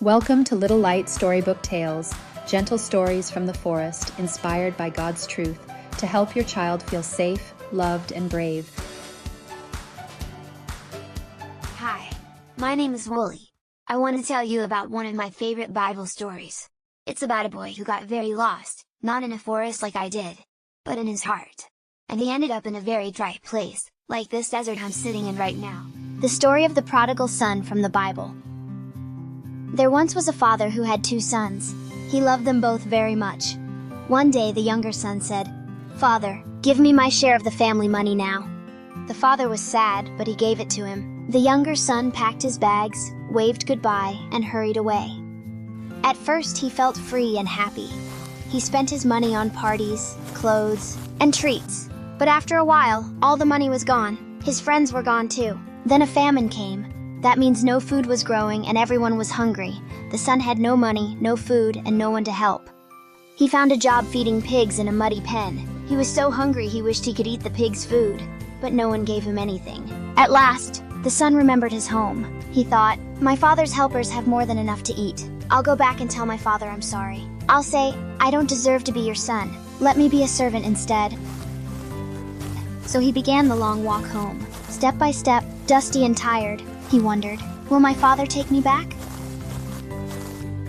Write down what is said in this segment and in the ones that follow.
Welcome to Little Light Storybook Tales, gentle stories from the forest inspired by God's truth to help your child feel safe, loved, and brave. Hi, my name is Wooly. I want to tell you about one of my favorite Bible stories. It's about a boy who got very lost, not in a forest like I did, but in his heart. And he ended up in a very dry place, like this desert I'm sitting in right now. The story of the prodigal son from the Bible. There once was a father who had two sons. He loved them both very much. One day the younger son said, "Father, give me my share of the family money now." The father was sad, but he gave it to him. The younger son packed his bags, waved goodbye, and hurried away. At first he felt free and happy. He spent his money on parties, clothes, and treats. But after a while, all the money was gone. His friends were gone too. Then a famine came. That means no food was growing and everyone was hungry. The son had no money, no food, and no one to help. He found a job feeding pigs in a muddy pen. He was so hungry he wished he could eat the pigs' food, but no one gave him anything. At last, the son remembered his home. He thought, "My father's helpers have more than enough to eat. I'll go back and tell my father I'm sorry. I'll say, I don't deserve to be your son. Let me be a servant instead." So he began the long walk home. Step by step, dusty and tired, he wondered, will my father take me back?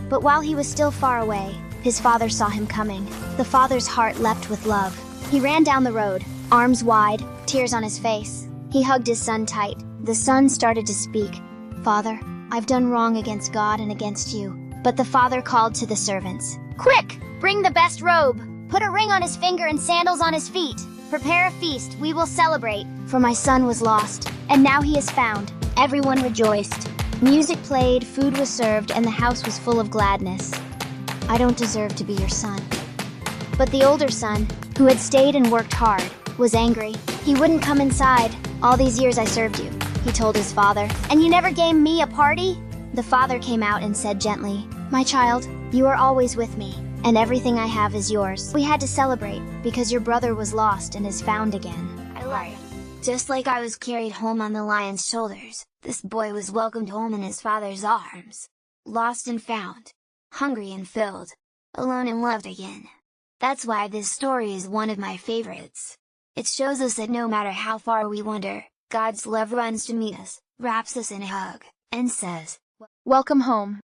But while he was still far away, his father saw him coming. The father's heart leapt with love. He ran down the road, arms wide, tears on his face. He hugged his son tight. The son started to speak. "Father, I've done wrong against God and against you." But the father called to the servants. "Quick, bring the best robe. Put a ring on his finger and sandals on his feet. Prepare a feast, we will celebrate. For my son was lost, and now he is found." Everyone rejoiced. Music played, food was served, and the house was full of gladness. "I don't deserve to be your son." But the older son, who had stayed and worked hard, was angry. He wouldn't come inside. "All these years I served you," he told his father, "and you never gave me a party?" The father came out and said gently, "My child, you are always with me, and everything I have is yours. We had to celebrate, because your brother was lost and is found again." I love it. Just like I was carried home on the lion's shoulders, this boy was welcomed home in his father's arms. Lost and found. Hungry and filled. Alone and loved again. That's why this story is one of my favorites. It shows us that no matter how far we wander, God's love runs to meet us, wraps us in a hug, and says, "Welcome home."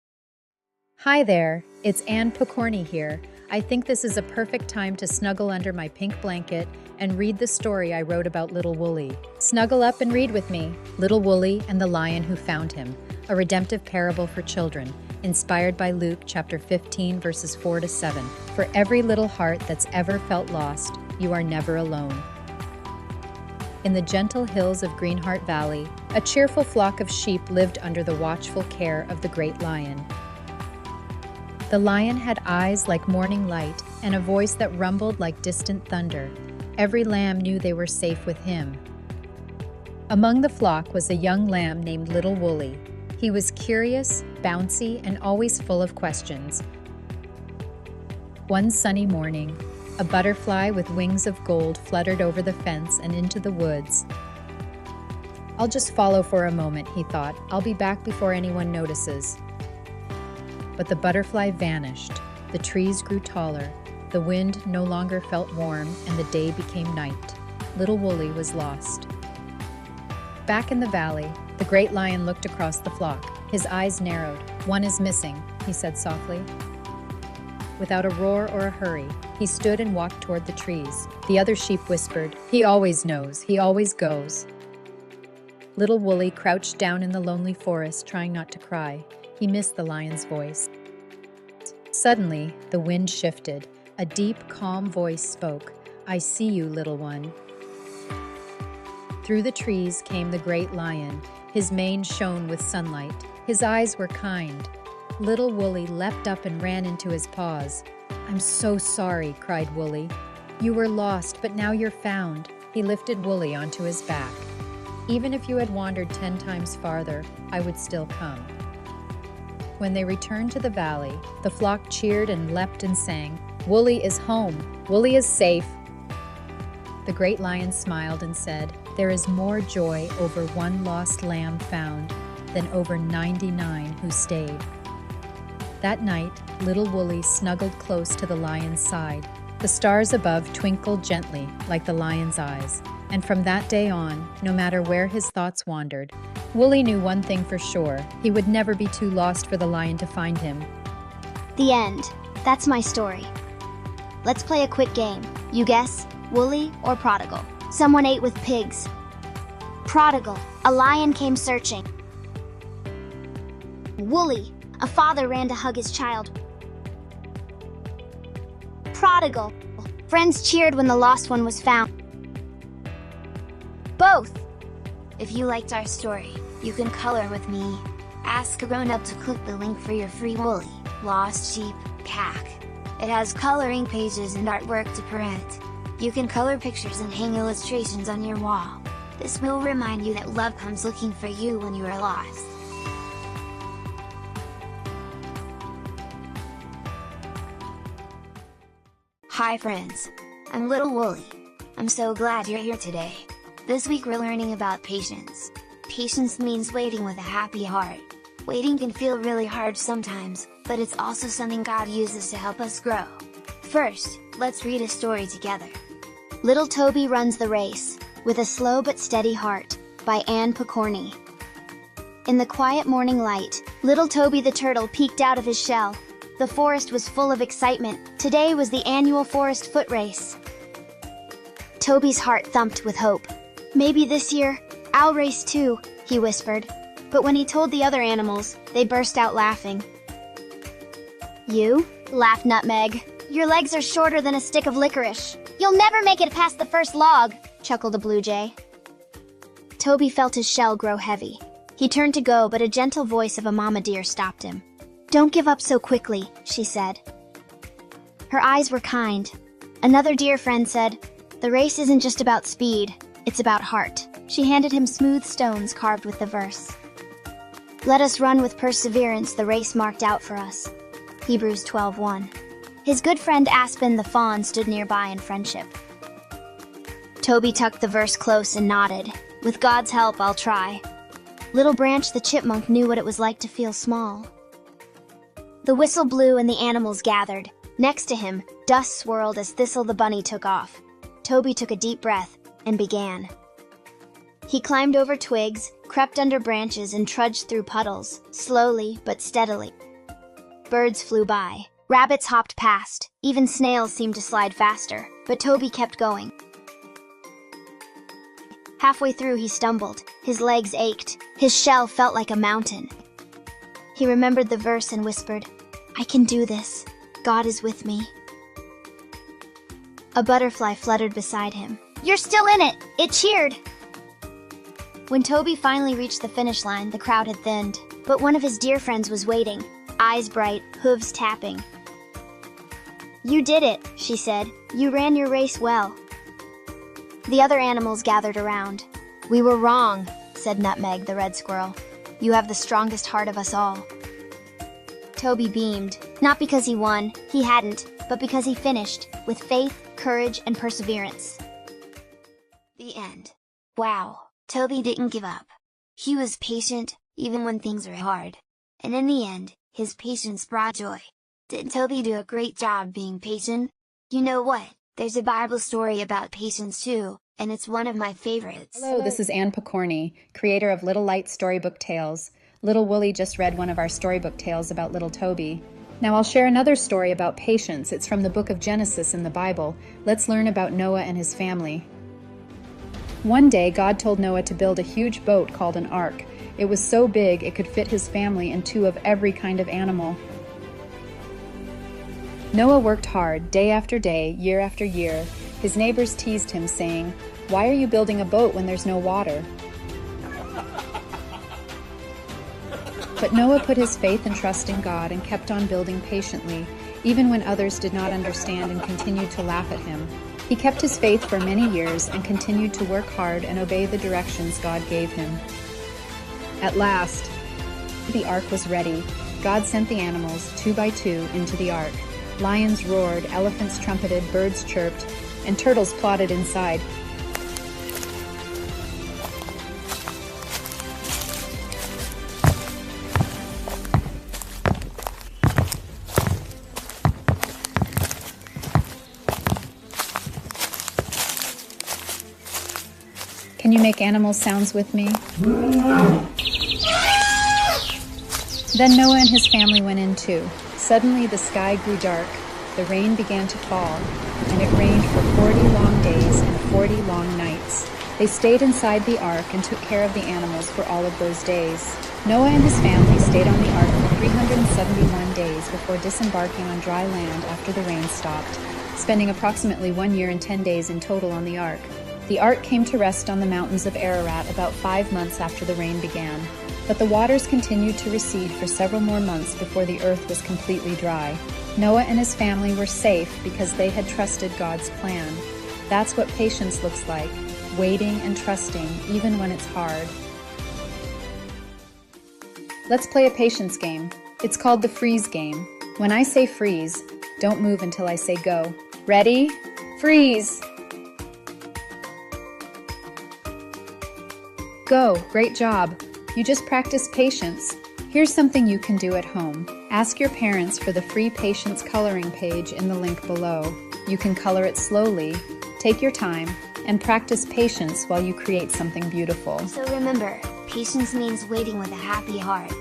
Hi there, it's Anne Pokorny here. I think this is a perfect time to snuggle under my pink blanket and read the story I wrote about Little Wooly. Snuggle up and read with me, Little Wooly and the Lion Who Found Him, a redemptive parable for children, inspired by Luke chapter 15 verses 4 to 7. For every little heart that's ever felt lost, you are never alone. In the gentle hills of Greenheart Valley, a cheerful flock of sheep lived under the watchful care of the great lion. The lion had eyes like morning light and a voice that rumbled like distant thunder. Every lamb knew they were safe with him. Among the flock was a young lamb named Little Wooly. He was curious, bouncy, and always full of questions. One sunny morning, a butterfly with wings of gold fluttered over the fence and into the woods. "I'll just follow for a moment," he thought. "I'll be back before anyone notices." But the butterfly vanished. The trees grew taller. The wind no longer felt warm, and the day became night. Little Wooly was lost. Back in the valley, the great lion looked across the flock. His eyes narrowed. "One is missing," he said softly. Without a roar or a hurry, he stood and walked toward the trees. The other sheep whispered, "He always knows, he always goes." Little Wooly crouched down in the lonely forest, trying not to cry. He missed the lion's voice. Suddenly, the wind shifted. A deep, calm voice spoke. "I see you, little one." Through the trees came the great lion. His mane shone with sunlight. His eyes were kind. Little Wooly leapt up and ran into his paws. "I'm so sorry," cried Wooly. "You were lost, but now you're found." He lifted Wooly onto his back. "Even if you had wandered 10 times farther, I would still come." When they returned to the valley, the flock cheered and leapt and sang, "Wooly is home! Wooly is safe!" The great lion smiled and said, "There is more joy over one lost lamb found than over 99 who stayed." That night, little Wooly snuggled close to the lion's side. The stars above twinkled gently, like the lion's eyes. And from that day on, no matter where his thoughts wandered, Wooly knew one thing for sure: he would never be too lost for the lion to find him. The end. That's my story. Let's play a quick game. You guess, Wooly or Prodigal? Someone ate with pigs. Prodigal. A lion came searching. Wooly. A father ran to hug his child. Prodigal. Friends cheered when the lost one was found. Both. If you liked our story, you can color with me. Ask a grown-up to click the link for your free Wooly, Lost Sheep, pack. It has coloring pages and artwork to print. You can color pictures and hang illustrations on your wall. This will remind you that love comes looking for you when you are lost. Hi friends! I'm Little Wooly. I'm so glad you're here today. This week we're learning about patience. Patience means waiting with a happy heart. Waiting can feel really hard sometimes, but it's also something God uses to help us grow. First, let's read a story together. Little Toby Runs the Race, with a Slow but Steady Heart, by Anne Picorni. In the quiet morning light, little Toby the turtle peeked out of his shell. The forest was full of excitement. Today was the annual forest foot race. Toby's heart thumped with hope. Maybe this year, I'll race too, he whispered. But when he told the other animals, they burst out laughing. You? Laughed Nutmeg. Your legs are shorter than a stick of licorice. You'll never make it past the first log, chuckled a blue jay. Toby felt his shell grow heavy. He turned to go, but a gentle voice of a mama deer stopped him. Don't give up so quickly, she said. Her eyes were kind. Another deer friend said, the race isn't just about speed, it's about heart. She handed him smooth stones carved with the verse. Let us run with perseverance the race marked out for us. Hebrews 12:1. His good friend Aspen the fawn stood nearby in friendship. Toby tucked the verse close and nodded. With God's help, I'll try. Little Branch the chipmunk knew what it was like to feel small. The whistle blew and the animals gathered. Next to him, dust swirled as Thistle the bunny took off. Toby took a deep breath and began. He climbed over twigs, crept under branches, and trudged through puddles, slowly but steadily. Birds flew by. Rabbits hopped past. Even snails seemed to slide faster, but Toby kept going. Halfway through, he stumbled. His legs ached. His shell felt like a mountain. He remembered the verse and whispered, I can do this. God is with me. A butterfly fluttered beside him. You're still in it! It cheered! When Toby finally reached the finish line, the crowd had thinned, but one of his dear friends was waiting, eyes bright, hooves tapping. You did it, she said. You ran your race well. The other animals gathered around. We were wrong, said Nutmeg the red squirrel. You have the strongest heart of us all. Toby beamed, not because he won, he hadn't, but because he finished, with faith, courage, and perseverance. The end. Wow, Toby didn't give up. He was patient, even when things were hard. And in the end, his patience brought joy. Did Toby do a great job being patient? You know what? There's a Bible story about patience too, and it's one of my favorites. Hello, this is Anne Picorni, creator of Little Light Storybook Tales. Little Wooly just read one of our storybook tales about little Toby. Now I'll share another story about patience. It's from the book of Genesis in the Bible. Let's learn about Noah and his family. One day, God told Noah to build a huge boat called an ark. It was so big it could fit his family and two of every kind of animal. Noah worked hard, day after day, year after year. His neighbors teased him, saying, "Why are you building a boat when there's no water?" But Noah put his faith and trust in God and kept on building patiently, even when others did not understand and continued to laugh at him. He kept his faith for many years and continued to work hard and obey the directions God gave him. At last, the ark was ready. God sent the animals, 2 by 2, into the ark. Lions roared, elephants trumpeted, birds chirped, and turtles plodded inside. Can you make animal sounds with me? Then Noah and his family went in too. Suddenly the sky grew dark, the rain began to fall, and it rained for 40 long days and 40 long nights. They stayed inside the ark and took care of the animals for all of those days. Noah and his family stayed on the ark for 371 days before disembarking on dry land after the rain stopped, spending approximately 1 year and 10 days in total on the ark. The ark came to rest on the mountains of Ararat about 5 months after the rain began. But the waters continued to recede for several more months before the earth was completely dry. Noah and his family were safe because they had trusted God's plan. That's what patience looks like, waiting and trusting even when it's hard. Let's play a patience game. It's called the freeze game. When I say freeze, don't move until I say go. Ready? Freeze! Go, great job. You just practiced patience. Here's something you can do at home. Ask your parents for the free patience coloring page in the link below. You can color it slowly, take your time, and practice patience while you create something beautiful. So remember, patience means waiting with a happy heart.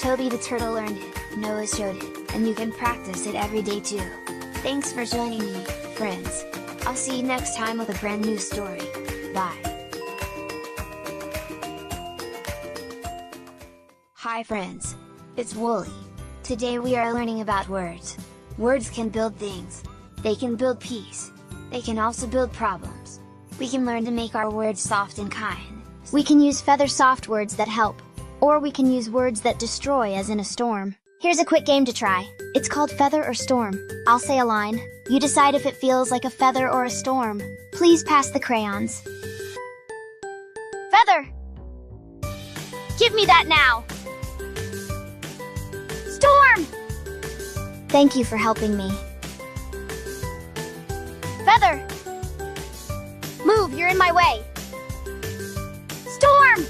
Toby the turtle learned it, Noah showed it, and you can practice it every day too. Thanks for joining me, friends. I'll see you next time with a brand new story. Bye. Hi friends, it's Wooly. Today we are learning about words. Words can build things. They can build peace. They can also build problems. We can learn to make our words soft and kind. We can use feather-soft words that help. Or we can use words that destroy, as in a storm. Here's a quick game to try. It's called Feather or Storm. I'll say a line. You decide if it feels like a feather or a storm. Please pass the crayons. Feather! Give me that now! Storm! Thank you for helping me. Feather! Move, you're in my way! Storm!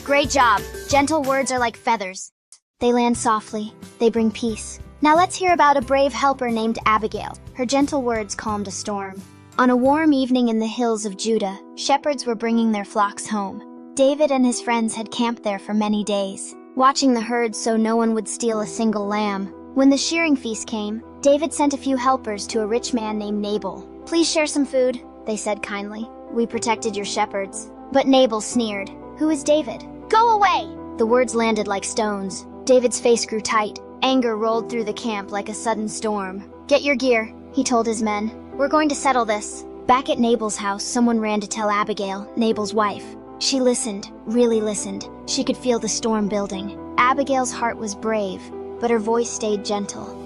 Great job. Gentle words are like feathers. They land softly. They bring peace. Now let's hear about a brave helper named Abigail. Her gentle words calmed a storm. On a warm evening in the hills of Judah, shepherds were bringing their flocks home. David and his friends had camped there for many days, watching the herd so no one would steal a single lamb. When the shearing feast came, David sent a few helpers to a rich man named Nabal. Please share some food, they said kindly. We protected your shepherds. But Nabal sneered. Who is David? Go away! The words landed like stones. David's face grew tight. Anger rolled through the camp like a sudden storm. Get your gear, he told his men. We're going to settle this. Back at Nabal's house, someone ran to tell Abigail, Nabal's wife. She listened, really listened. She could feel the storm building. Abigail's heart was brave, but her voice stayed gentle.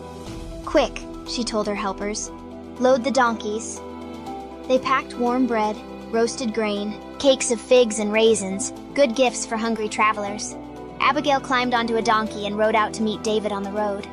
Quick, she told her helpers. Load the donkeys. They packed warm bread, roasted grain, cakes of figs and raisins, good gifts for hungry travelers. Abigail climbed onto a donkey and rode out to meet David on the road.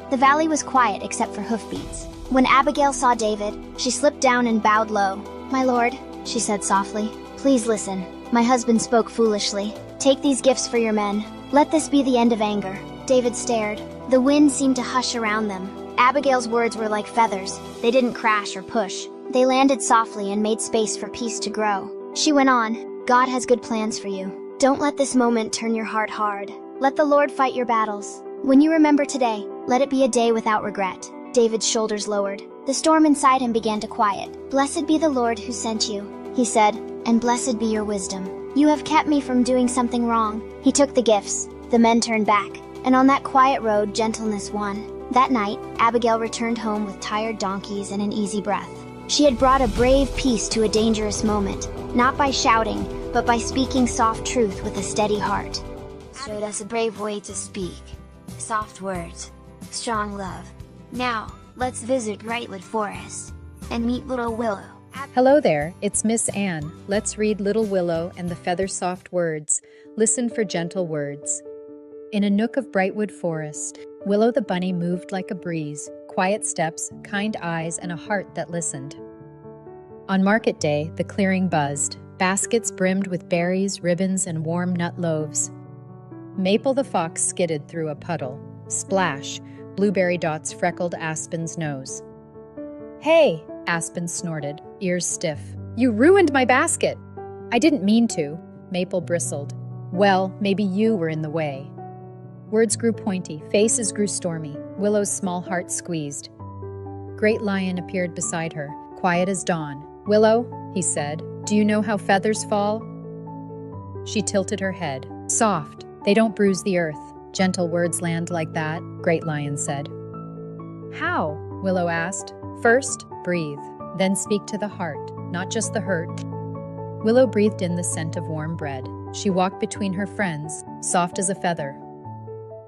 The valley was quiet except for hoofbeats. When Abigail saw David, she slipped down and bowed low. My lord, she said softly, please listen. My husband spoke foolishly. Take these gifts for your men. Let this be the end of anger. David stared. The wind seemed to hush around them. Abigail's words were like feathers. They didn't crash or push. They landed softly and made space for peace to grow. She went on, God has good plans for you. Don't let this moment turn your heart hard. Let the Lord fight your battles. When you remember today, let it be a day without regret. David's shoulders lowered. The storm inside him began to quiet. Blessed be the Lord who sent you, he said, and blessed be your wisdom. You have kept me from doing something wrong. He took the gifts. The men turned back, and on that quiet road, gentleness won. That night, Abigail returned home with tired donkeys and an easy breath. She had brought a brave peace to a dangerous moment, not by shouting, but by speaking soft truth with a steady heart. Showed us a brave way to speak. Soft words. Strong love. Now, let's visit Brightwood Forest and meet Little Willow. Hello there, it's Miss Anne. Let's read Little Willow and the Feather-Soft Words. Listen for gentle words. In a nook of Brightwood Forest, Willow the bunny moved like a breeze, quiet steps, kind eyes, and a heart that listened. On market day, the clearing buzzed, baskets brimmed with berries, ribbons, and warm nut loaves. Maple the fox skidded through a puddle. Splash! Blueberry dots freckled Aspen's nose. Hey! Aspen snorted, ears stiff. You ruined my basket! I didn't mean to, Maple bristled. Well, maybe you were in the way. Words grew pointy, faces grew stormy, Willow's small heart squeezed. Great Lion appeared beside her, quiet as dawn. Willow, he said, do you know how feathers fall? She tilted her head. Soft, they don't bruise the earth. Gentle words land like that, Great Lion said. How? Willow asked. First, breathe, then speak to the heart, not just the hurt. Willow breathed in the scent of warm bread. She walked between her friends, soft as a feather.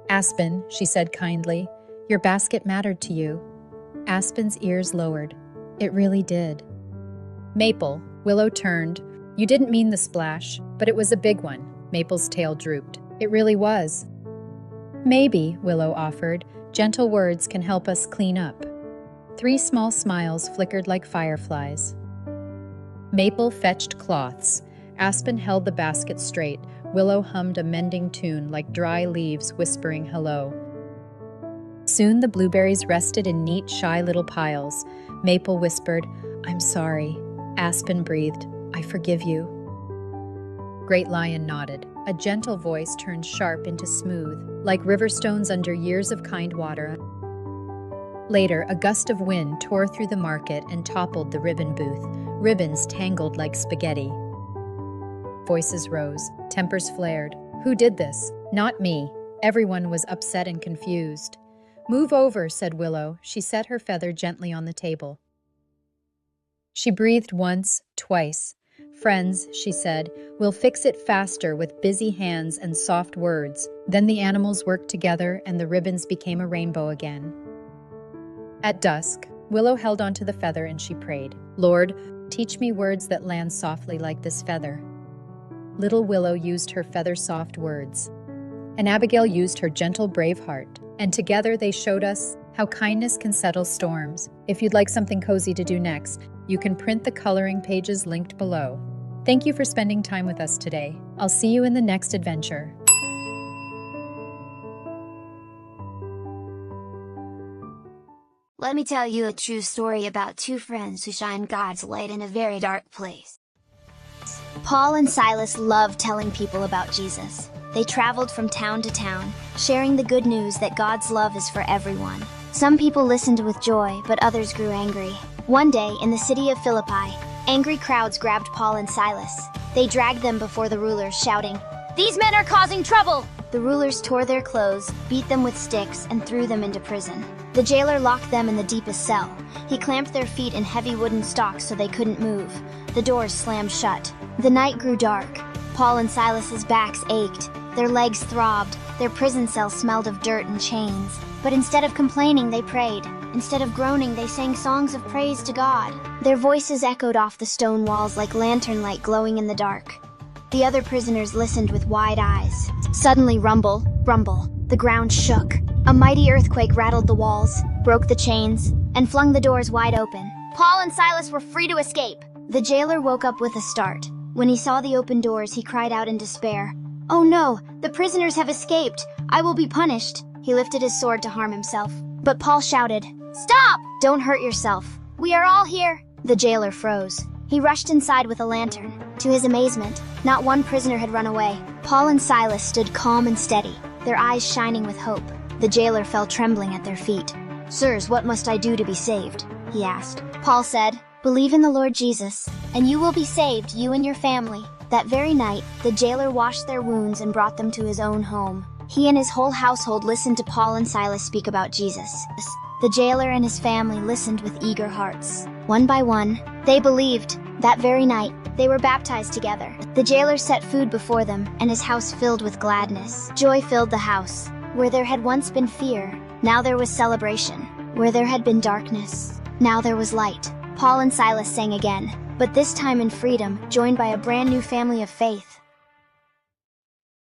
Aspen, she said kindly, your basket mattered to you. Aspen's ears lowered. It really did. Maple, Willow turned. You didn't mean the splash, but it was a big one. Maple's tail drooped. It really was. Maybe, Willow offered, gentle words can help us clean up. 3 small smiles flickered like fireflies. Maple fetched cloths. Aspen held the basket straight. Willow hummed a mending tune like dry leaves whispering hello. Soon the blueberries rested in neat, shy little piles. Maple whispered, I'm sorry. Aspen breathed, I forgive you. Great Lion nodded. A gentle voice turned sharp into smooth, like river stones under years of kind water. Later, a gust of wind tore through the market and toppled the ribbon booth, ribbons tangled like spaghetti. Voices rose, tempers flared. Who did this? Not me. Everyone was upset and confused. Move over, said Willow. She set her feather gently on the table. She breathed once, twice. Friends, she said, we'll fix it faster with busy hands and soft words. Then the animals worked together and the ribbons became a rainbow again. At dusk, Willow held onto the feather and she prayed, Lord, teach me words that land softly like this feather. Little Willow used her feather-soft words, and Abigail used her gentle, brave heart. And together they showed us how kindness can settle storms. If you'd like something cozy to do next, you can print the coloring pages linked below. Thank you for spending time with us today. I'll see you in the next adventure. Let me tell you a true story about 2 friends who shine God's light in a very dark place. Paul and Silas loved telling people about Jesus. They traveled from town to town, sharing the good news that God's love is for everyone. Some people listened with joy, but others grew angry. One day, in the city of Philippi, angry crowds grabbed Paul and Silas. They dragged them before the rulers, shouting, "These men are causing trouble!" The rulers tore their clothes, beat them with sticks, and threw them into prison. The jailer locked them in the deepest cell. He clamped their feet in heavy wooden stocks so they couldn't move. The doors slammed shut. The night grew dark. Paul and Silas's backs ached. Their legs throbbed. Their prison cell smelled of dirt and chains. But instead of complaining, they prayed. Instead of groaning, they sang songs of praise to God. Their voices echoed off the stone walls like lantern light glowing in the dark. The other prisoners listened with wide eyes. Suddenly, rumble, rumble, the ground shook. A mighty earthquake rattled the walls, broke the chains, and flung the doors wide open. Paul and Silas were free to escape. The jailer woke up with a start. When he saw the open doors, he cried out in despair, "Oh no, the prisoners have escaped! I will be punished!" He lifted his sword to harm himself. But Paul shouted, "Stop! Don't hurt yourself! We are all here!" The jailer froze. He rushed inside with a lantern. To his amazement, not one prisoner had run away. Paul and Silas stood calm and steady, their eyes shining with hope. The jailer fell trembling at their feet. "Sirs, what must I do to be saved?" he asked. Paul said, "Believe in the Lord Jesus, and you will be saved, you and your family." That very night, the jailer washed their wounds and brought them to his own home. He and his whole household listened to Paul and Silas speak about Jesus. The jailer and his family listened with eager hearts. One by one, they believed. That very night, they were baptized together. The jailer set food before them, and his house filled with gladness. Joy filled the house. Where there had once been fear, now there was celebration. Where there had been darkness, now there was light. Paul and Silas sang again, but this time in freedom, joined by a brand new family of faith.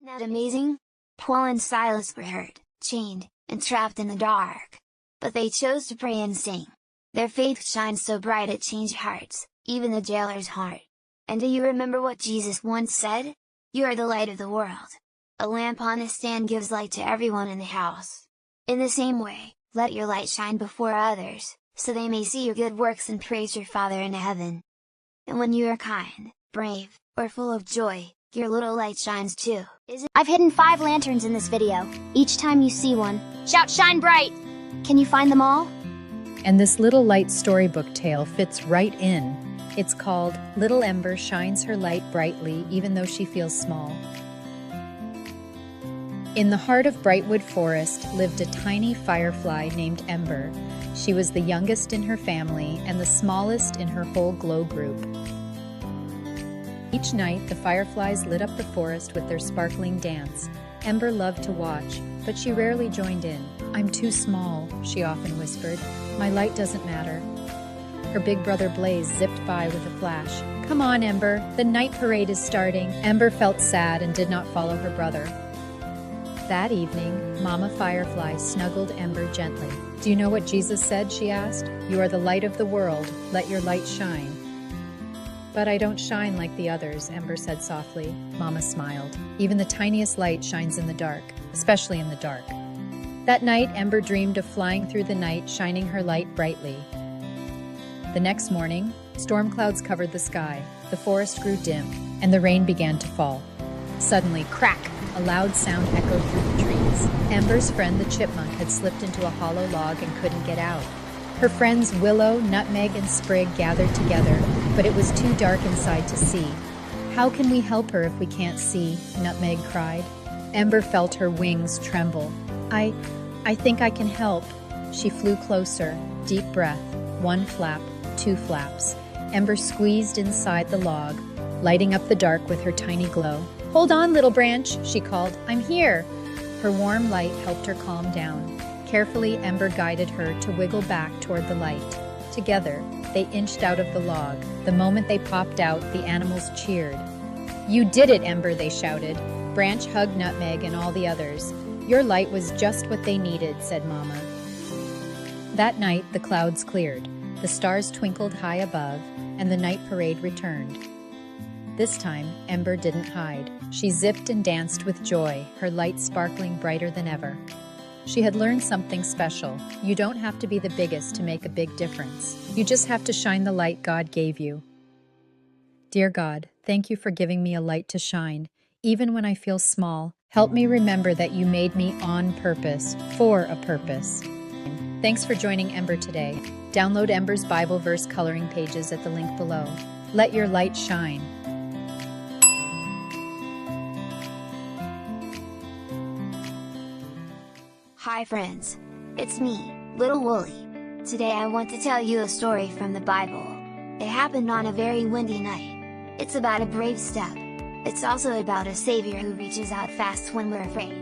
Isn't that amazing? Paul and Silas were hurt, chained, and trapped in the dark. But they chose to pray and sing. Their faith shined so bright it changed hearts, even the jailer's heart. And do you remember what Jesus once said? "You are the light of the world. A lamp on a stand gives light to everyone in the house." In the same way, let your light shine before others, so they may see your good works and praise your Father in heaven. And when you are kind, brave, or full of joy, your little light shines too. I've hidden 5 lanterns in this video. Each time you see one, shout shine bright! Can you find them all? And this little light storybook tale fits right in. It's called Little Ember Shines Her Light Brightly Even Though She Feels Small. In the heart of Brightwood Forest lived a tiny firefly named Ember. She was the youngest in her family and the smallest in her whole glow group. Each night, the fireflies lit up the forest with their sparkling dance. Ember loved to watch, but she rarely joined in. "I'm too small," she often whispered. "My light doesn't matter." Her big brother Blaze zipped by with a flash. "Come on, Ember, the night parade is starting." Ember felt sad and did not follow her brother. That evening, Mama Firefly snuggled Ember gently. "Do you know what Jesus said?" she asked. "You are the light of the world. Let your light shine." "But I don't shine like the others," Ember said softly. Mama smiled. "Even the tiniest light shines in the dark, especially in the dark." That night, Ember dreamed of flying through the night, shining her light brightly. The next morning, storm clouds covered the sky. The forest grew dim, and the rain began to fall. Suddenly, crack! A loud sound echoed through the trees. Ember's friend the chipmunk had slipped into a hollow log and couldn't get out. Her friends Willow, Nutmeg, and Sprig gathered together, but it was too dark inside to see. "How can we help her if we can't see?" Nutmeg cried. Ember felt her wings tremble. I think I can help." She flew closer. Deep breath. 1 flap, 2 flaps. Ember squeezed inside the log, lighting up the dark with her tiny glow. "Hold on, little branch," she called. "I'm here." Her warm light helped her calm down. Carefully, Ember guided her to wiggle back toward the light. Together, they inched out of the log. The moment they popped out, the animals cheered. "You did it, Ember," they shouted. Branch hugged Nutmeg and all the others. "Your light was just what they needed," said Mama. That night, the clouds cleared. The stars twinkled high above, and the night parade returned. This time, Ember didn't hide. She zipped and danced with joy, her light sparkling brighter than ever. She had learned something special. You don't have to be the biggest to make a big difference. You just have to shine the light God gave you. Dear God, thank you for giving me a light to shine. Even when I feel small, help me remember that you made me on purpose, for a purpose. Thanks for joining Ember today. Download Ember's Bible verse coloring pages at the link below. Let your light shine. Hi friends, it's me, Little Wooly. Today I want to tell you a story from the Bible. It happened on a very windy night. It's about a brave step. It's also about a savior who reaches out fast when we're afraid.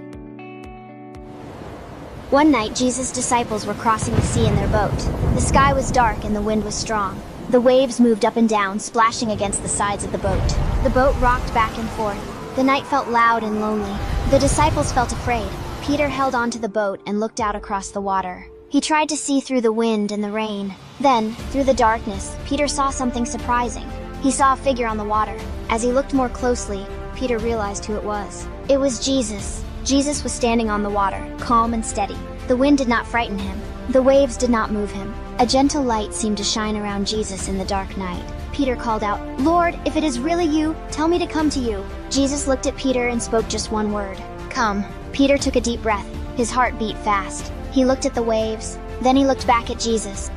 One night, Jesus' disciples were crossing the sea in their boat. The sky was dark and the wind was strong. The waves moved up and down, splashing against the sides of the boat. The boat rocked back and forth. The night felt loud and lonely. The disciples felt afraid. Peter held onto the boat and looked out across the water. He tried to see through the wind and the rain. Then, through the darkness, Peter saw something surprising. He saw a figure on the water. As he looked more closely, Peter realized who it was. It was Jesus. Jesus was standing on the water, calm and steady. The wind did not frighten him. The waves did not move him. A gentle light seemed to shine around Jesus in the dark night. Peter called out, "Lord, if it is really you, tell me to come to you." Jesus looked at Peter and spoke just one word, "Come." Peter took a deep breath. His heart beat fast. He looked at the waves. Then he looked back at Jesus.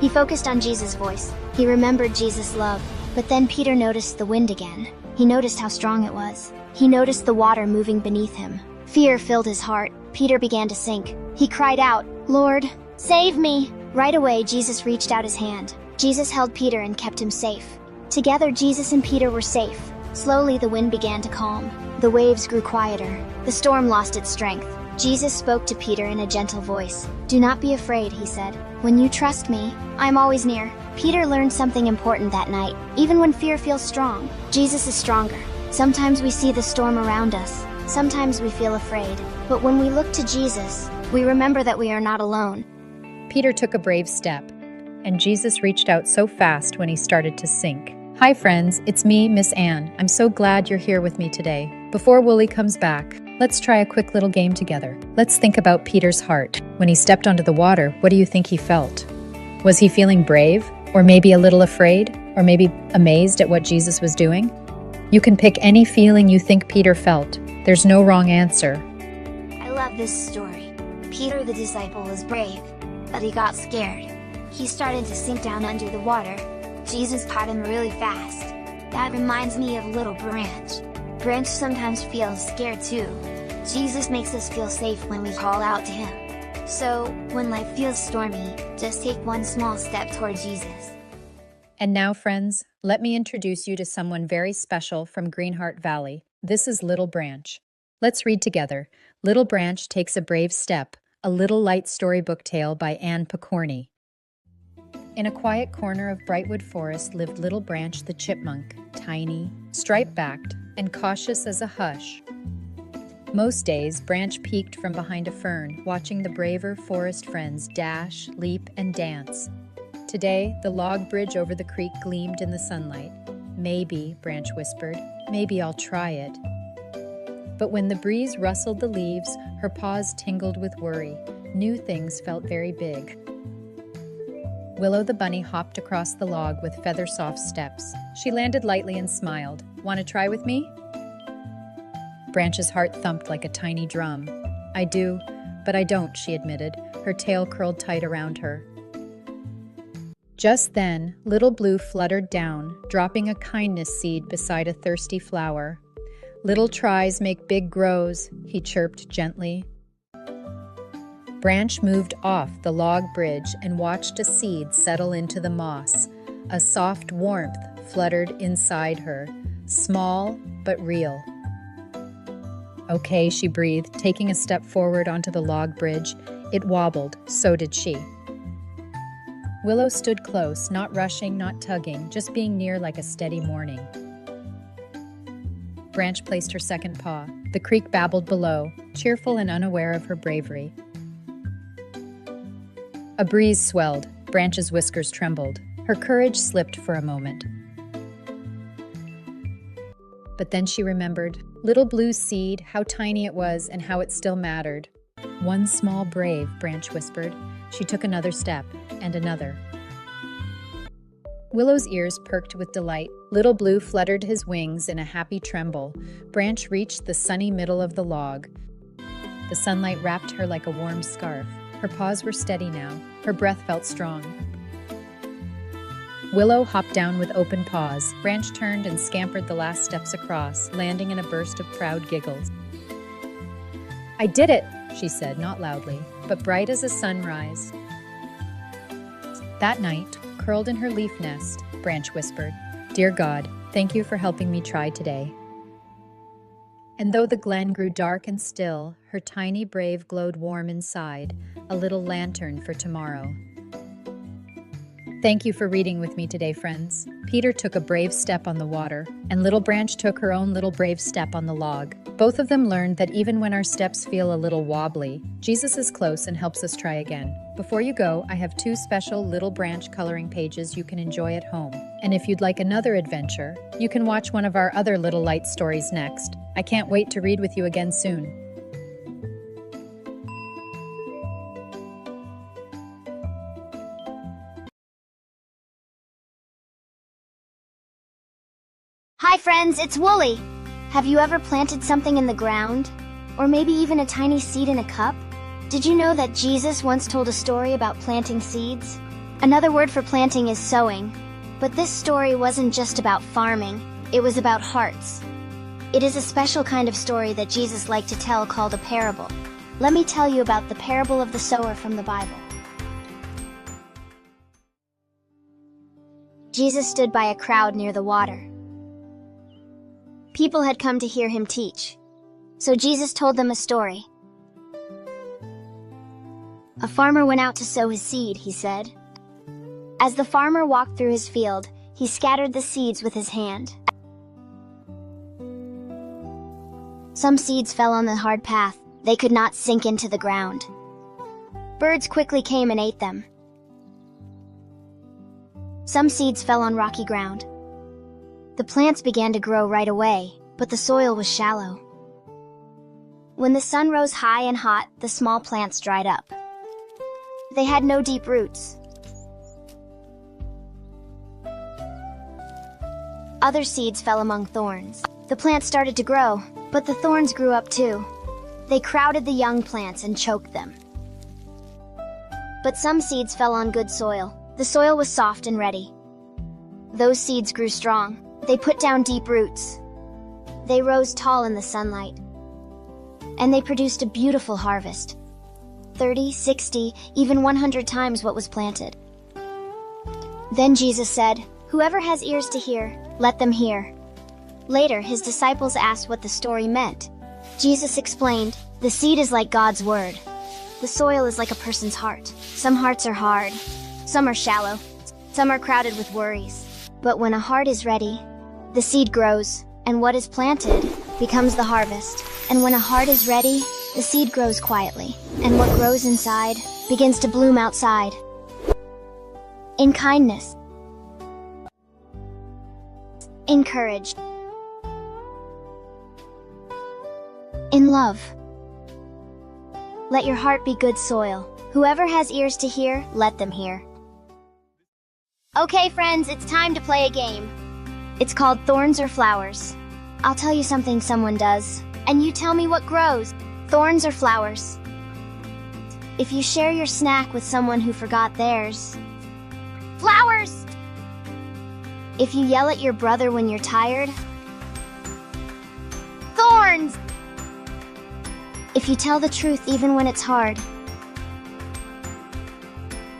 He focused on Jesus' voice. He remembered Jesus' love. But then Peter noticed the wind again. He noticed how strong it was. He noticed the water moving beneath him. Fear filled his heart. Peter began to sink. He cried out, "Lord, save me!" Right away, Jesus reached out his hand. Jesus held Peter and kept him safe. Together, Jesus and Peter were safe. Slowly, the wind began to calm. The waves grew quieter. The storm lost its strength. Jesus spoke to Peter in a gentle voice. "Do not be afraid," he said. "When you trust me, I'm always near." Peter learned something important that night. Even when fear feels strong, Jesus is stronger. Sometimes we see the storm around us. Sometimes we feel afraid. But when we look to Jesus, we remember that we are not alone. Peter took a brave step, and Jesus reached out so fast when he started to sink. Hi friends, it's me, Miss Anne. I'm so glad you're here with me today. Before Wooly comes back, let's try a quick little game together. Let's think about Peter's heart. When he stepped onto the water, what do you think he felt? Was he feeling brave? Or maybe a little afraid? Or maybe amazed at what Jesus was doing? You can pick any feeling you think Peter felt. There's no wrong answer. I love this story. Peter the disciple was brave, but he got scared. He started to sink down under the water. Jesus caught him really fast. That reminds me of little Branch. Branch sometimes feels scared too. Jesus makes us feel safe when we call out to him. So, when life feels stormy, just take one small step toward Jesus. And now, friends, let me introduce you to someone very special from Greenheart Valley. This is Little Branch. Let's read together. Little Branch Takes a Brave Step, a little light storybook tale by Anne Picorni. In a quiet corner of Brightwood Forest lived Little Branch the chipmunk, tiny, stripe-backed, and cautious as a hush. Most days, Branch peeked from behind a fern, watching the braver forest friends dash, leap, and dance. Today, the log bridge over the creek gleamed in the sunlight. Maybe, Branch whispered, maybe I'll try it. But when the breeze rustled the leaves, her paws tingled with worry. New things felt very big. Willow the bunny hopped across the log with feather-soft steps. She landed lightly and smiled. Want to try with me? Branch's heart thumped like a tiny drum. I do, but I don't, she admitted, her tail curled tight around her. Just then, Little Blue fluttered down, dropping a kindness seed beside a thirsty flower. Little tries make big grows, he chirped gently. Branch moved off the log bridge and watched a seed settle into the moss. A soft warmth fluttered inside her, small but real. Okay, she breathed, taking a step forward onto the log bridge. It wobbled, so did she. Willow stood close, not rushing, not tugging, just being near like a steady morning. Branch placed her second paw. The creek babbled below, cheerful and unaware of her bravery. A breeze swelled. Branch's whiskers trembled. Her courage slipped for a moment. But then she remembered. Little Blue seed, how tiny it was and how it still mattered. One small brave, Branch whispered. She took another step, and another. Willow's ears perked with delight. Little Blue fluttered his wings in a happy tremble. Branch reached the sunny middle of the log. The sunlight wrapped her like a warm scarf. Her paws were steady now. Her breath felt strong. Willow hopped down with open paws. Branch turned and scampered the last steps across, landing in a burst of proud giggles. I did it, she said, not loudly, but bright as a sunrise. That night, curled in her leaf nest, Branch whispered, Dear God, thank you for helping me try today. And though the glen grew dark and still, her tiny brave glowed warm inside, a little lantern for tomorrow. Thank you for reading with me today, friends. Peter took a brave step on the water, and Little Branch took her own little brave step on the log. Both of them learned that even when our steps feel a little wobbly, Jesus is close and helps us try again. Before you go, I have 2 special Little Branch coloring pages you can enjoy at home. And if you'd like another adventure, you can watch one of our other Little Light stories next. I can't wait to read with you again soon. Hi friends, it's Wooly! Have you ever planted something in the ground? Or maybe even a tiny seed in a cup? Did you know that Jesus once told a story about planting seeds? Another word for planting is sowing. But this story wasn't just about farming, it was about hearts. It is a special kind of story that Jesus liked to tell called a parable. Let me tell you about the parable of the sower from the Bible. Jesus stood by a crowd near the water. People had come to hear him teach. So Jesus told them a story. A farmer went out to sow his seed, he said. As the farmer walked through his field, he scattered the seeds with his hand. Some seeds fell on the hard path. They could not sink into the ground. Birds quickly came and ate them. Some seeds fell on rocky ground. The plants began to grow right away, but the soil was shallow. When the sun rose high and hot, the small plants dried up. They had no deep roots. Other seeds fell among thorns. The plant started to grow, but the thorns grew up too. They crowded the young plants and choked them. But some seeds fell on good soil. The soil was soft and ready. Those seeds grew strong. They put down deep roots. They rose tall in the sunlight. And they produced a beautiful harvest. 30, 60, even 100 times what was planted. Then Jesus said, "Whoever has ears to hear, let them hear." Later, his disciples asked what the story meant. Jesus explained, "The seed is like God's word. The soil is like a person's heart. Some hearts are hard, some are shallow, some are crowded with worries. But when a heart is ready, the seed grows, and what is planted becomes the harvest. And when a heart is ready, the seed grows quietly, and what grows inside begins to bloom outside. In kindness, in courage, in love. Let your heart be good soil. Whoever has ears to hear, let them hear." Okay friends, it's time to play a game. It's called Thorns or Flowers. I'll tell you something someone does, and you tell me what grows. Thorns or flowers? If you share your snack with someone who forgot theirs. Flowers! If you yell at your brother when you're tired. Thorns! If you tell the truth even when it's hard.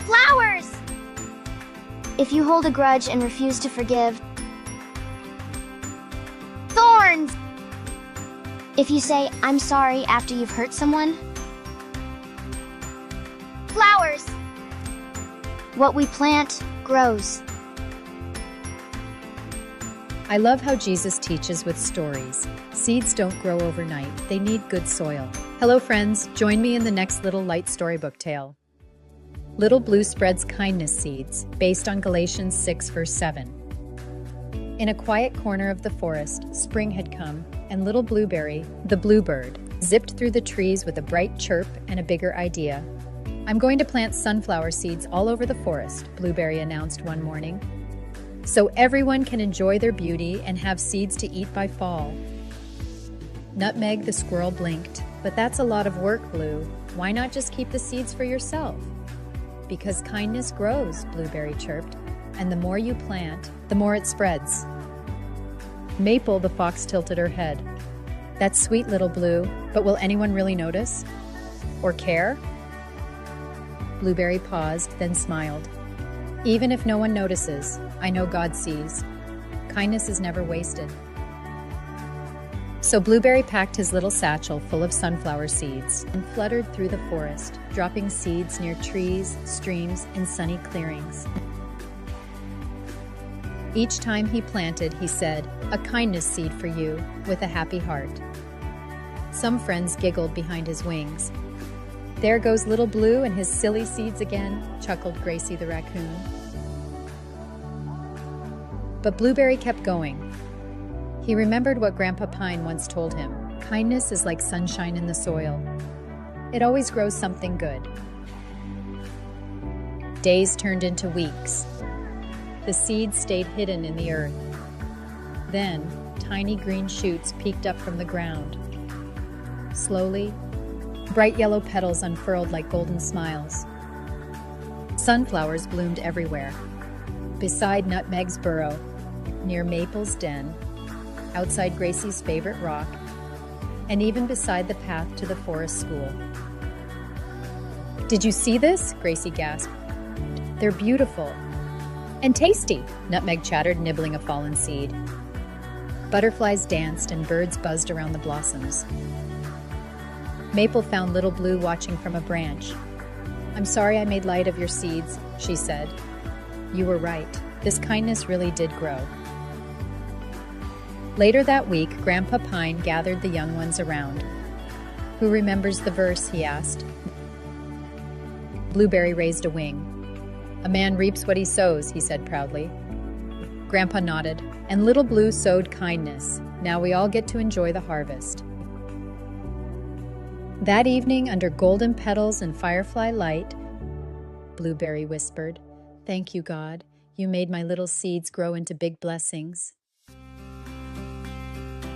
Flowers! If you hold a grudge and refuse to forgive. Thorns! If you say, "I'm sorry" after you've hurt someone. Flowers! What we plant grows. I love how Jesus teaches with stories. Seeds don't grow overnight. They need good soil. Hello friends, join me in the next little light storybook tale. Little Blue spreads kindness seeds, based on Galatians 6 verse 7. In a quiet corner of the forest, spring had come, and little Blueberry, the bluebird, zipped through the trees with a bright chirp and a bigger idea. "I'm going to plant sunflower seeds all over the forest," Blueberry announced one morning, "so everyone can enjoy their beauty and have seeds to eat by fall." Nutmeg the squirrel blinked, "But that's a lot of work, Blue. Why not just keep the seeds for yourself?" "Because kindness grows," Blueberry chirped, "and the more you plant, the more it spreads." Maple the fox tilted her head. "That's sweet, little Blue, but will anyone really notice? Or care?" Blueberry paused, then smiled. "Even if no one notices, I know God sees. Kindness is never wasted." So Blueberry packed his little satchel full of sunflower seeds and fluttered through the forest, dropping seeds near trees, streams, and sunny clearings. Each time he planted, he said, "A kindness seed for you," with a happy heart. Some friends giggled behind his wings. "There goes little Blue and his silly seeds again," chuckled Gracie the raccoon. But Blueberry kept going. He remembered what Grandpa Pine once told him. Kindness is like sunshine in the soil. It always grows something good. Days turned into weeks. The seeds stayed hidden in the earth. Then, tiny green shoots peeked up from the ground. Slowly, bright yellow petals unfurled like golden smiles. Sunflowers bloomed everywhere. Beside Nutmeg's burrow, near Maple's den, outside Gracie's favorite rock, and even beside the path to the forest school. "Did you see this?" Gracie gasped. "They're beautiful. And tasty," Nutmeg chattered, nibbling a fallen seed. Butterflies danced and birds buzzed around the blossoms. Maple found little Blue watching from a branch. "I'm sorry I made light of your seeds," she said. "You were right. This kindness really did grow." Later that week, Grandpa Pine gathered the young ones around. "Who remembers the verse?" he asked. Blueberry raised a wing. "A man reaps what he sows," he said proudly. Grandpa nodded, "And little Blue sowed kindness. Now we all get to enjoy the harvest." That evening, under golden petals and firefly light, Blueberry whispered, "Thank you, God. You made my little seeds grow into big blessings."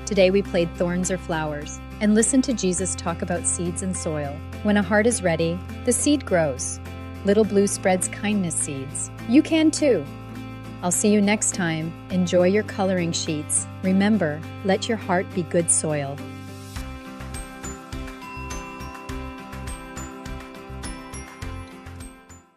Today we played Thorns or Flowers and listened to Jesus talk about seeds and soil. When a heart is ready, the seed grows. Little Blue spreads kindness seeds. You can too. I'll see you next time. Enjoy your coloring sheets. Remember, let your heart be good soil.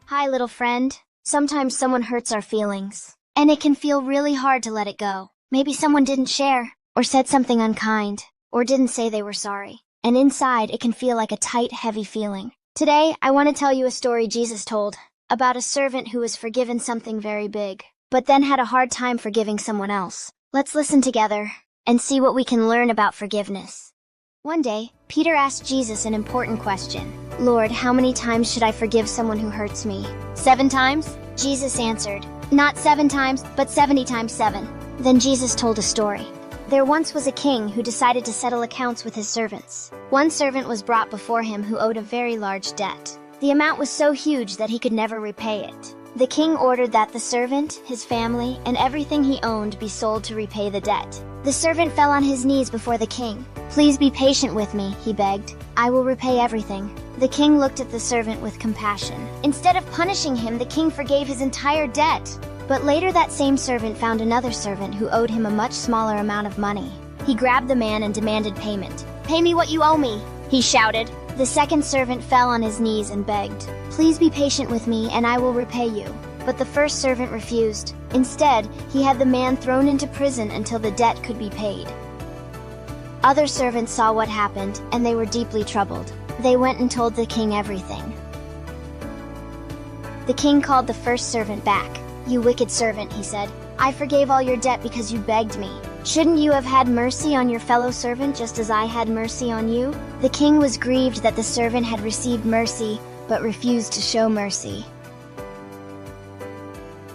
Hi, little friend. Sometimes someone hurts our feelings, and it can feel really hard to let it go. Maybe someone didn't share, or said something unkind, or didn't say they were sorry. And inside, it can feel like a tight, heavy feeling. Today, I want to tell you a story Jesus told about a servant who was forgiven something very big, but then had a hard time forgiving someone else. Let's listen together and see what we can learn about forgiveness. One day, Peter asked Jesus an important question. Lord, how many times should I forgive someone who hurts me? 7 times? Jesus answered, not 7 times, but 70 times 7. Then Jesus told a story. There once was a king who decided to settle accounts with his servants. One servant was brought before him who owed a very large debt. The amount was so huge that he could never repay it. The king ordered that the servant, his family, and everything he owned be sold to repay the debt. The servant fell on his knees before the king. Please be patient with me, he begged. I will repay everything. The king looked at the servant with compassion. Instead of punishing him, the king forgave his entire debt. But later that same servant found another servant who owed him a much smaller amount of money. He grabbed the man and demanded payment. Pay me what you owe me, he shouted. The second servant fell on his knees and begged, please be patient with me and I will repay you. But the first servant refused. Instead, he had the man thrown into prison until the debt could be paid. Other servants saw what happened, and they were deeply troubled. They went and told the king everything. The king called the first servant back. You wicked servant, he said. I forgave all your debt because you begged me. Shouldn't you have had mercy on your fellow servant just as I had mercy on you? The king was grieved that the servant had received mercy, but refused to show mercy.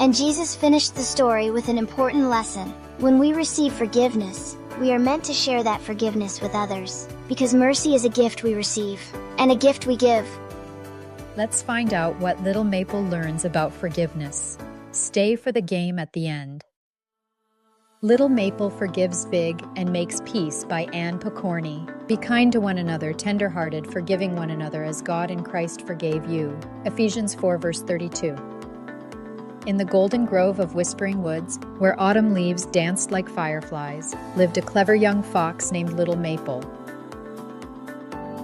And Jesus finished the story with an important lesson. When we receive forgiveness, we are meant to share that forgiveness with others, because mercy is a gift we receive, and a gift we give. Let's find out what little Maple learns about forgiveness. Stay for the game at the end. Little Maple Forgives Big and Makes Peace by Anne Pokorny. Be kind to one another, tender-hearted, forgiving one another as God in Christ forgave you. Ephesians 4 verse 32. In the golden grove of whispering woods, where autumn leaves danced like fireflies, lived a clever young fox named Little Maple.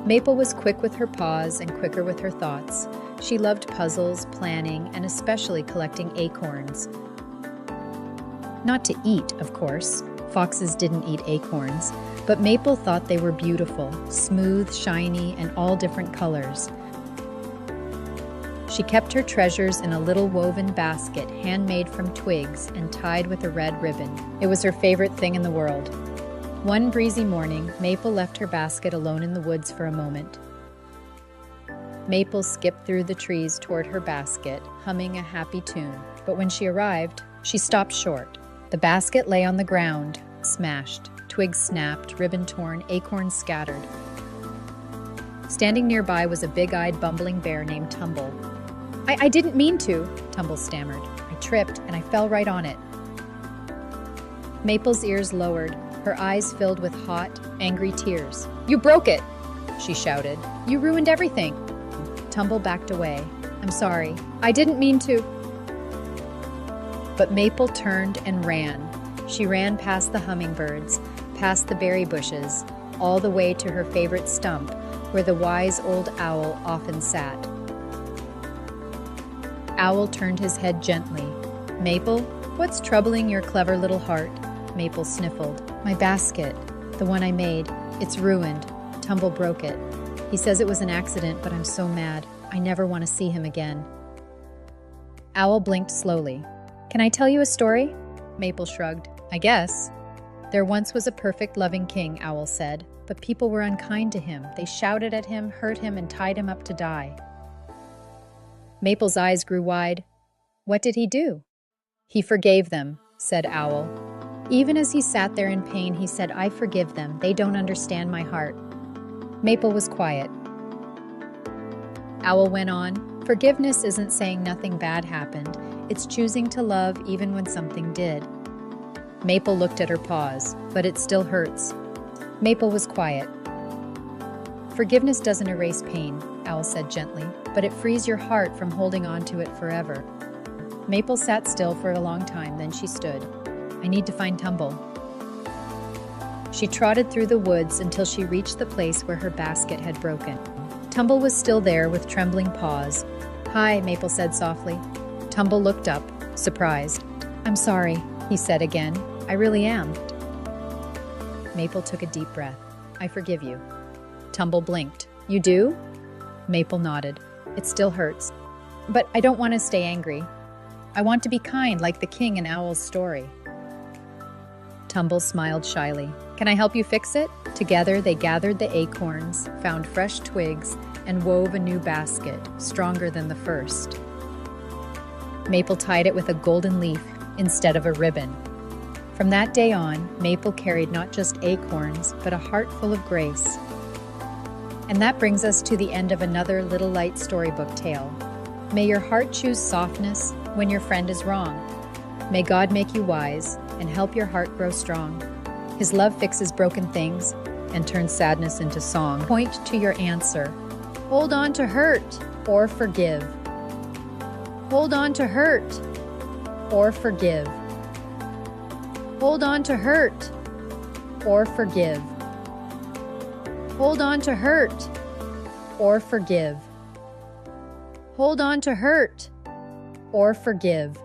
Maple was quick with her paws and quicker with her thoughts. She loved puzzles, planning, and especially collecting acorns. Not to eat, of course. Foxes didn't eat acorns, but Maple thought they were beautiful, smooth, shiny, and all different colors. She kept her treasures in a little woven basket handmade from twigs and tied with a red ribbon. It was her favorite thing in the world. One breezy morning, Maple left her basket alone in the woods for a moment. Maple skipped through the trees toward her basket, humming a happy tune. But when she arrived, she stopped short. The basket lay on the ground, smashed. Twigs snapped, ribbon torn, acorns scattered. Standing nearby was a big-eyed, bumbling bear named Tumble. I didn't mean to, Tumble stammered. I tripped and I fell right on it. Maple's ears lowered, her eyes filled with hot, angry tears. You broke it, she shouted. You ruined everything. Tumble backed away. I'm sorry. I didn't mean to. But Maple turned and ran. She ran past the hummingbirds, past the berry bushes, all the way to her favorite stump, where the wise old owl often sat. Owl turned his head gently. Maple, what's troubling your clever little heart? Maple sniffled. My basket, the one I made, it's ruined. Tumble broke it. He says it was an accident, but I'm so mad. I never want to see him again. Owl blinked slowly. Can I tell you a story? Maple shrugged. I guess. There once was a perfect, loving king, Owl said, but people were unkind to him. They shouted at him, hurt him, and tied him up to die. Maple's eyes grew wide. What did he do? He forgave them, said Owl. Even as he sat there in pain, he said, I forgive them. They don't understand my heart. Maple was quiet. Owl went on, forgiveness isn't saying nothing bad happened. It's choosing to love even when something did. Maple looked at her paws, but it still hurts. Maple was quiet. Forgiveness doesn't erase pain, Owl said gently, but it frees your heart from holding on to it forever. Maple sat still for a long time, then she stood. I need to find Tumble. She trotted through the woods until she reached the place where her basket had broken. Tumble was still there with trembling paws. Hi, Maple said softly. Tumble looked up, surprised. I'm sorry, he said again. I really am. Maple took a deep breath. I forgive you. Tumble blinked. You do? Maple nodded. It still hurts. But I don't want to stay angry. I want to be kind like the king in Owl's story. Tumble smiled shyly. Can I help you fix it? Together they gathered the acorns, found fresh twigs, and wove a new basket, stronger than the first. Maple tied it with a golden leaf instead of a ribbon. From that day on, Maple carried not just acorns, but a heart full of grace. And that brings us to the end of another Little Light Storybook tale. May your heart choose softness when your friend is wrong. May God make you wise and help your heart grow strong. His love fixes broken things and turns sadness into song. Point to your answer. Hold on to hurt or forgive. Hold on to hurt or forgive. Hold on to hurt or forgive. Hold on to hurt or forgive. Hold on to hurt or forgive.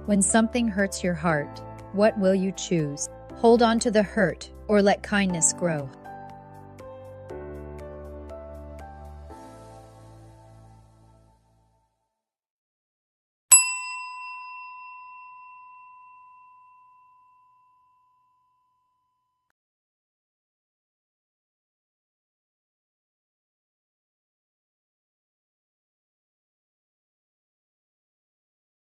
When something hurts your heart, what will you choose? Hold on to the hurt or let kindness grow?